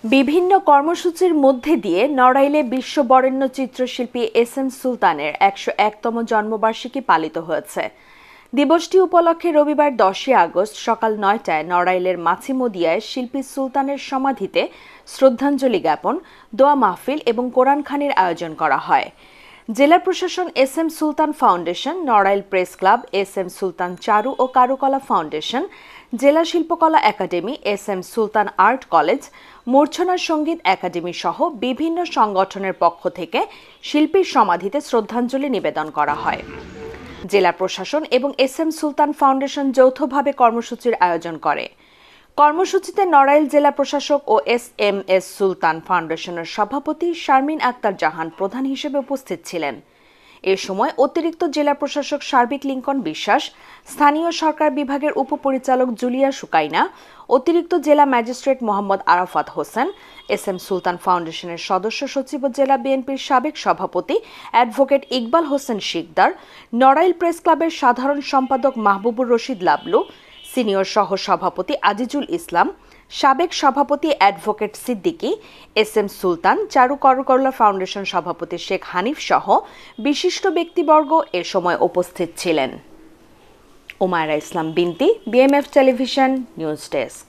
বিভিন্ন কর্মসূচির মধ্যে দিয়ে নড়াইলে বিশ্ব বরেণ্য চিত্রশিল্পী এস.এম. সুলতানের ১০১তম জন্মবার্ষিকী পালিত হয়েছে। দিবসটি উপলক্ষে রবিবার ১০ই আগস্ট সকাল ৯টায় নড়াইলের মাছিমদিয়ায় শিল্পী সুলতানের সমাধিতে শ্রদ্ধাঞ্জলি জ্ঞাপন, দোয়া মাহফিল এবং কোরআনখানির আয়োজন করা হয়। জেলা প্রশাসন S M. Sultan foundation, Narail press club, S M. Sultan চারু ও কারুকলা ফাউন্ডেশন, জেলা শিল্পকলা academy, S M. Sultan art college, Murchona সঙ্গীত একাডেমি সহ বিভিন্ন সংগঠনের পক্ষ থেকে শিল্পীর সমাধিতে শ্রদ্ধাঞ্জলি নিবেদন করা হয়। জেলা প্রশাসন এবং এস.এম. সুলতান ফাউন্ডেশন যৌথভাবে কর্মসূচির আয়োজন করে। কর্মসূচিতে নড়াইল জেলা প্রশাসক ও এস.এম.এস. সুলতান ফাউন্ডেশনের সভাপতি শারমিন আক্তার জাহান প্রধান হিসেবে উপস্থিত ছিলেন। এ সময় অতিরিক্ত জেলা প্রশাসক সার্বিক লিঙ্কন বিশ্বাস, স্থানীয় সরকার বিভাগের উপপরিচালক জুলিয়া সুকাইনা, অতিরিক্ত জেলা ম্যাজিস্ট্রেট মোহাম্মদ আরাফাত হোসেন, এস.এম. সুলতান ফাউন্ডেশনের সদস্য সচিব ও জেলা বিএনপির সাবেক সভাপতি অ্যাডভোকেট ইকবাল হোসেন শিকদার, নড়াইল প্রেস ক্লাবের সাধারণ সম্পাদক মাহবুবুর রশিদ লাবলু, সিনিয়র সহ সভাপতি আজিজুল ইসলাম, সাবেক সভাপতি অ্যাডভোকেট সিদ্দিকী, এস.এম. সুলতান চারু কারুকলা ফাউন্ডেশন সভাপতি শেখ হানিফ সহ বিশিষ্ট ব্যক্তিবর্গ এ সময় উপস্থিত ছিলেন। উমায়রা ইসলাম বিনতি, বিএমএফ টেলিভিশন নিউজ ডেস্ক।